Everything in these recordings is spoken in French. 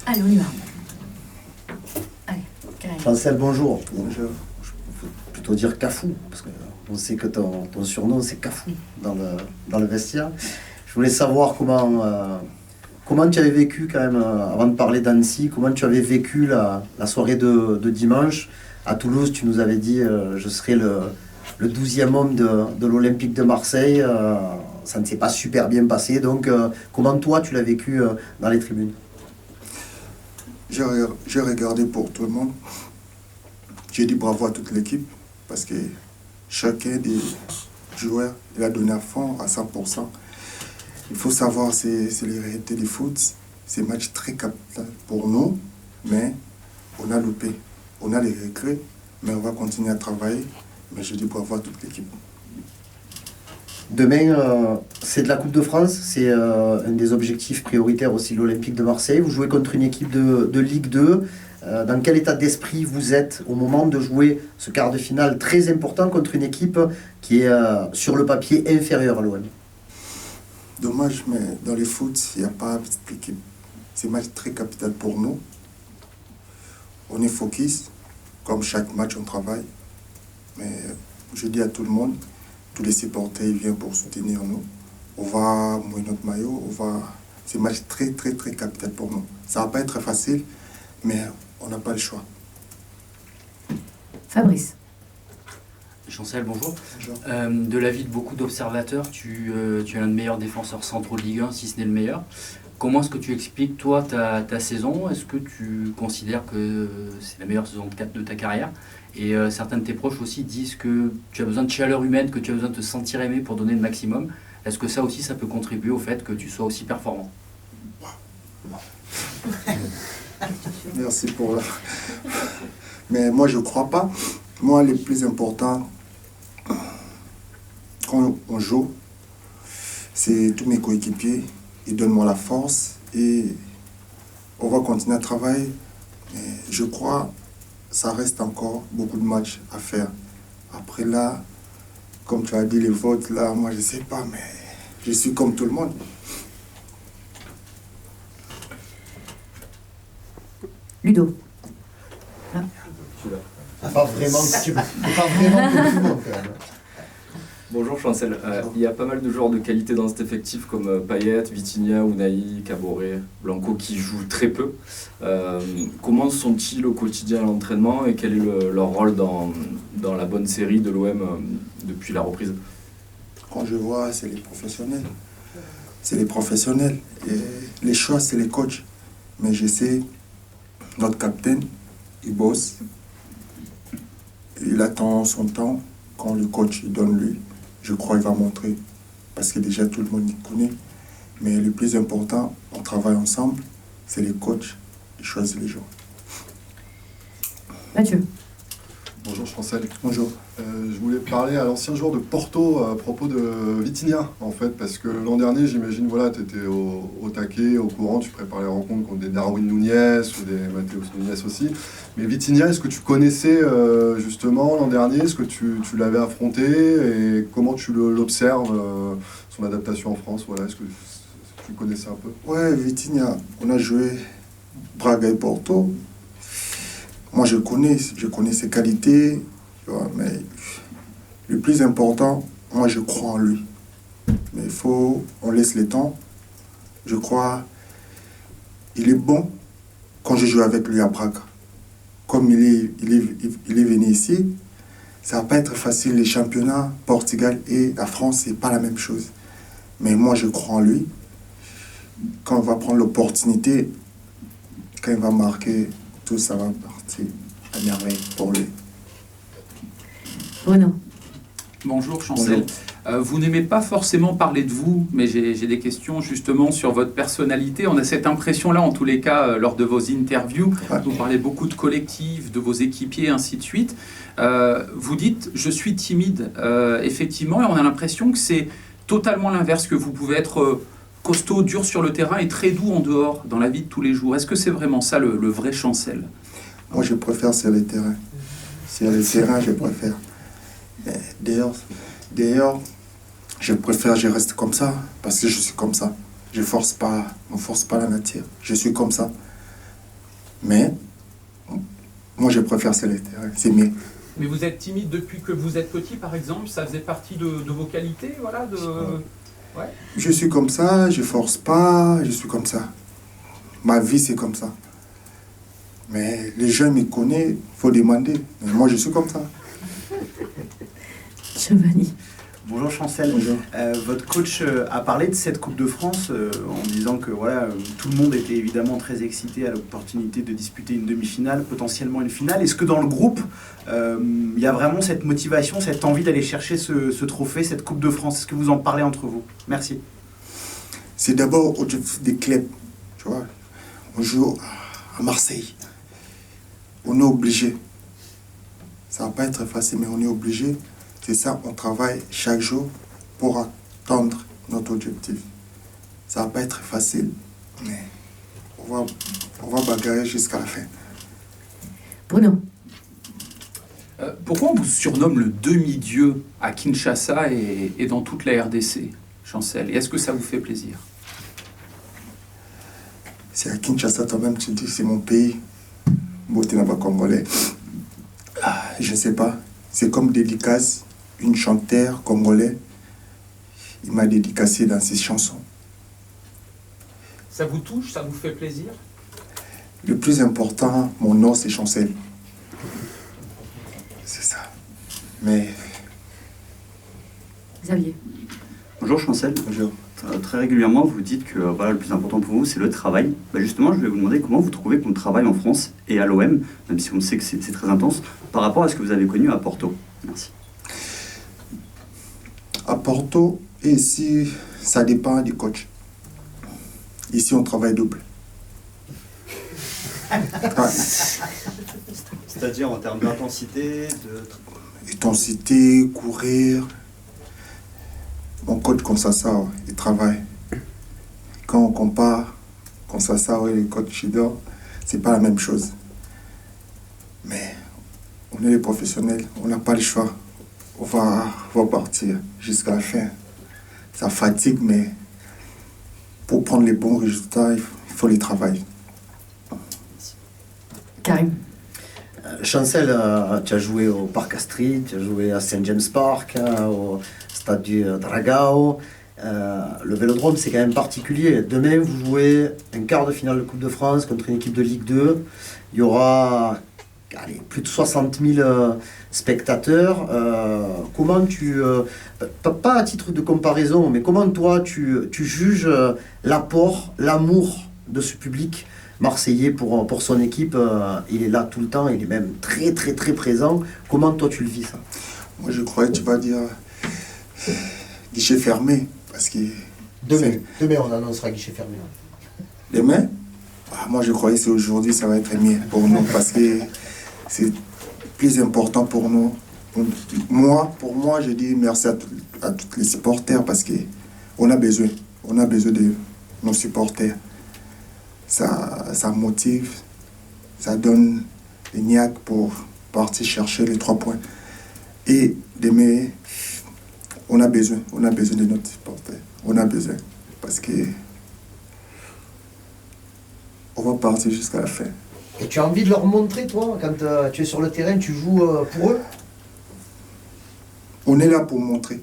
Allez, on y va. Allez, Karim. Chancel, bonjour. Je faut plutôt dire Cafou, parce qu'on sait que ton surnom c'est Cafou dans le vestiaire. Je voulais savoir comment tu avais vécu quand même, avant de parler d'Annecy, comment tu avais vécu la soirée de dimanche. À Toulouse, tu nous avais dit je serai le 12e homme de l'Olympique de Marseille. Ça ne s'est pas super bien passé, donc comment toi tu l'as vécu dans les tribunes? J'ai regardé pour tout le monde. J'ai dit bravo à toute l'équipe parce que chacun des joueurs il a donné à fond, à 100%. Il faut savoir, c'est les réalités du foot. C'est un match très capital pour nous, mais on a loupé. On a les regrets, mais on va continuer à travailler. Mais je dis bravo à toute l'équipe. Demain, c'est de la Coupe de France, c'est un des objectifs prioritaires aussi de l'Olympique de Marseille. Vous jouez contre une équipe de Ligue 2. Dans quel état d'esprit vous êtes au moment de jouer ce quart de finale très important contre une équipe qui est sur le papier inférieure à l'OM? Dommage, mais dans le foot, il n'y a pas petite équipe. C'est un match très capital pour nous. On est focus, comme chaque match on travaille. Mais je dis à tout le monde, tous les supporters ils viennent pour soutenir nous. On va mouiller notre maillot, c'est un match très très très capital pour nous. Ça va pas être facile, mais on n'a pas le choix. Fabrice. Chancel, bonjour. Bonjour. De l'avis de beaucoup d'observateurs, tu es l'un des meilleurs défenseurs centraux de Ligue 1, si ce n'est le meilleur. Comment est-ce que tu expliques, toi, ta saison? Est-ce que tu considères que c'est la meilleure saison de ta carrière? Et certains de tes proches aussi disent que tu as besoin de chaleur humaine, que tu as besoin de te sentir aimé pour donner le maximum. Est-ce que ça aussi, ça peut contribuer au fait que tu sois aussi performant? Merci pour... Mais moi, je ne crois pas. Moi, le plus important, quand on joue, c'est tous mes coéquipiers. Ils donnent moi la force et on va continuer à travailler. Mais je crois que ça reste encore beaucoup de matchs à faire. Après là, comme tu as dit, les votes, là, moi, je ne sais pas, mais je suis comme tout le monde. Ludo. Pas vraiment comme tout le monde quand même. Bonjour Chancel, il y a pas mal de joueurs de qualité dans cet effectif comme Payet, Vitinha, Unai, Caboret, Blanco qui jouent très peu. Comment sont-ils au quotidien à l'entraînement et quel est leur rôle dans la bonne série de l'OM depuis la reprise? Quand je vois, c'est les professionnels. C'est les professionnels. Et les choix, c'est les coachs. Mais je sais, notre capitaine, il bosse. Il attend son temps. Quand le coach il donne lui, je crois qu'il va montrer. Parce que déjà, tout le monde y connaît. Mais le plus important, on travaille ensemble. C'est les coachs qui choisissent les joueurs. Mathieu. Bonjour Chancel. Bonjour. Je voulais parler à l'ancien joueur de Porto à propos de Vitinha, en fait, parce que l'an dernier, j'imagine, voilà, tu étais au taquet, au courant, tu prépares les rencontres contre des Darwin Núñez ou des Mateus Núñez aussi. Mais Vitinha, est-ce que tu connaissais justement l'an dernier? Est-ce que tu l'avais affronté? Et comment tu l'observes, son adaptation en France? Voilà, est-ce que tu le connaissais un peu? Ouais, Vitinha, on a joué Braga et Porto. Moi, je connais ses qualités, tu vois, mais le plus important, moi, je crois en lui. Mais on laisse le temps. Je crois, il est bon quand je joue avec lui à Braga. Comme il est venu ici, ça va pas être facile. Les championnats, Portugal et la France, c'est pas la même chose. Mais moi, je crois en lui. Quand on va prendre l'opportunité, quand il va marquer, tout ça va partir à merveille pour lui. Bruno. Bonjour Chancel. Vous n'aimez pas forcément parler de vous, mais j'ai des questions justement sur votre personnalité. On a cette impression-là, en tous les cas, lors de vos interviews. Ouais. Vous parlez beaucoup de collectifs, de vos équipiers, ainsi de suite. Vous dites « je suis timide ». Effectivement, et on a l'impression que c'est totalement l'inverse, que vous pouvez être costaud, dur sur le terrain et très doux en dehors, dans la vie de tous les jours. Est-ce que c'est vraiment ça le vrai Chancel? Moi, je préfère sur les terrains. Sur les terrains, je préfère. Mais d'ailleurs, je reste comme ça, parce que je suis comme ça. On force pas la nature. Je suis comme ça. Mais moi, je préfère sur le terrain. C'est mieux. Mais vous êtes timide depuis que vous êtes petit, par exemple? Ça faisait partie de vos qualités, voilà, Ouais. Je suis comme ça, je force pas, je suis comme ça. Ma vie, c'est comme ça. Mais les gens me connaissent, il faut demander. Mais moi, je suis comme ça. Giovanni. Bonjour Chancel. Bonjour. Votre coach a parlé de cette Coupe de France en disant que voilà, tout le monde était évidemment très excité à l'opportunité de disputer une demi-finale, potentiellement une finale. Est-ce que dans le groupe, il y a vraiment cette motivation, cette envie d'aller chercher ce trophée, cette Coupe de France? Est-ce que vous en parlez entre vous? Merci. C'est d'abord objectif des clubs. Tu vois, on joue à Marseille. On est obligé. Ça va pas être facile, mais on est obligé. C'est ça, on travaille chaque jour pour atteindre notre objectif. Ça va pas être facile, mais on va bagarrer jusqu'à la fin. Bruno. Pourquoi on vous surnomme le demi-dieu à Kinshasa et dans toute la RDC, Chancel? Et est-ce que ça vous fait plaisir? C'est à Kinshasa, toi-même, tu dis que c'est mon pays. Beauté n'est pas congolais. Je sais pas. C'est comme dédicace. Une chanteuse congolais, il m'a dédicacé dans ses chansons. Ça vous touche? Ça vous fait plaisir? Le plus important, mon nom, c'est Chancel. C'est ça. Mais Xavier. Bonjour Chancel. Bonjour. Très régulièrement, vous dites que voilà, le plus important pour vous, c'est le travail. Justement, je vais vous demander comment vous trouvez qu'on travaille en France et à l'OM, même si on sait que c'est très intense, par rapport à ce que vous avez connu à Porto. Merci. À Porto, et ici, ça dépend du coach. Ici, on travaille double. Ouais. C'est-à-dire en termes d'intensité, Intensité, courir. Mon coach Konsasa, il travaille. Quand on compare Konsasa et le coach Chidor, c'est pas la même chose. Mais on est les professionnels, on n'a pas le choix. On va partir jusqu'à la fin. Ça fatigue, mais pour prendre les bons résultats, il faut les travailler. Karim. Chancel, tu as joué au Parc Astrid, tu as joué à Saint James Park, au stade du Dragao. Le Vélodrome, c'est quand même particulier. Demain, vous jouez un quart de finale de Coupe de France contre une équipe de Ligue 2. Il y aura plus de 60 000 spectateurs. Comment tu... pas à titre de comparaison, mais comment toi, tu juges l'apport, l'amour de ce public marseillais pour son équipe? Il est là tout le temps, il est même très très très présent. Comment toi tu le vis ça? Moi je croyais que tu vas dire guichet fermé, parce que... Demain on annoncera guichet fermé. Demain, moi je croyais que c'est aujourd'hui, ça va être mieux pour nous, parce que c'est plus important pour nous. Pour moi, je dis merci à tous les supporters, parce qu'on a besoin de nos supporters. Ça motive, ça donne des niaques pour partir chercher les 3 points. Et demain, on a besoin de notre supporter. On a besoin, parce que on va partir jusqu'à la fin. Et tu as envie de leur montrer, toi, quand tu es sur le terrain, tu joues pour eux? On est là pour montrer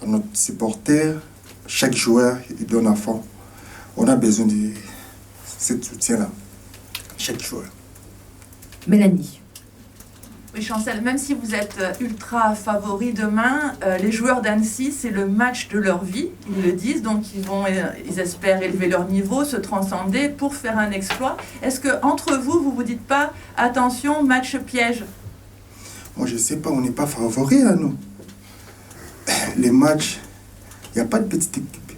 à notre supporter, chaque joueur, il donne à fond. On a besoin de ce soutien-là, chaque joueur. Mélanie. Oui, Chancel, même si vous êtes ultra favori demain, les joueurs d'Annecy, c'est le match de leur vie, ils le disent, donc ils espèrent élever leur niveau, se transcender pour faire un exploit. Est-ce que entre vous vous dites pas, attention, match piège? Moi, je sais pas, on n'est pas favoris à nous. Les matchs, il n'y a pas de petite équipe.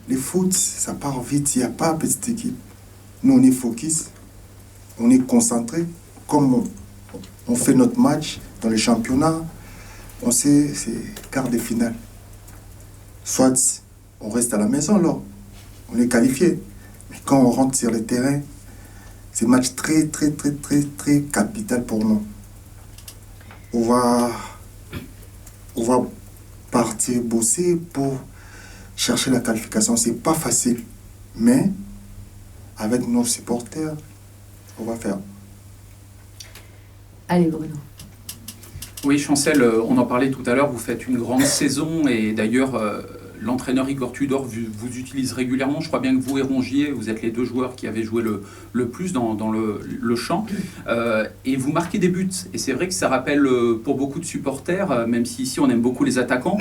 Les foot, ça part vite, il n'y a pas de petite équipe. Nous, on est focus, on est concentré, comme on fait notre match dans le championnat, on sait c'est quart de finale. Soit on reste à la maison là, on est qualifié. Mais quand on rentre sur le terrain, c'est un match très très très très très capital pour nous. On va partir bosser pour chercher la qualification. C'est pas facile, mais avec nos supporters, qu'on va faire. Allez, Bruno. Oui, Chancel, on en parlait tout à l'heure, vous faites une grande saison et d'ailleurs l'entraîneur Igor Tudor vous utilise régulièrement. Je crois bien que vous et Rongier, vous êtes les deux joueurs qui avez joué le plus dans le champ et vous marquez des buts. Et c'est vrai que ça rappelle pour beaucoup de supporters, même si ici on aime beaucoup les attaquants,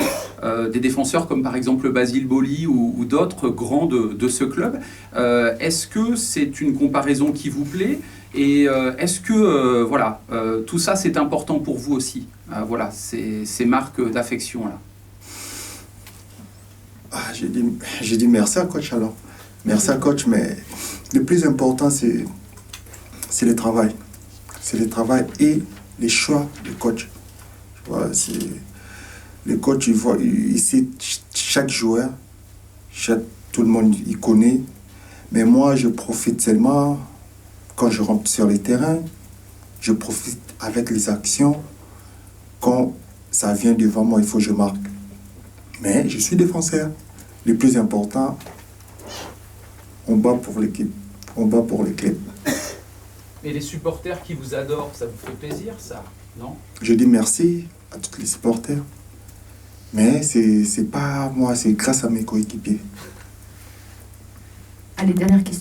des défenseurs comme par exemple Basile Boli ou d'autres grands de ce club. Est-ce que c'est une comparaison qui vous plaît ? Et est-ce que tout ça c'est important pour vous aussi, voilà, ces marques d'affection là. J'ai dit merci à coach alors. Merci à coach, mais le plus important c'est le travail. C'est le travail et les choix du coach. Tu vois, le coach il sait chaque joueur, tout le monde il connaît, mais moi je profite seulement. Quand je rentre sur les terrains, je profite avec les actions. Quand ça vient devant moi, il faut que je marque. Mais je suis défenseur. Le plus important, on bat pour l'équipe. On bat pour les clubs. Et les supporters qui vous adorent, ça vous fait plaisir, ça, non ? Je dis merci à tous les supporters. Mais c'est pas moi, c'est grâce à mes coéquipiers. Allez, dernière question.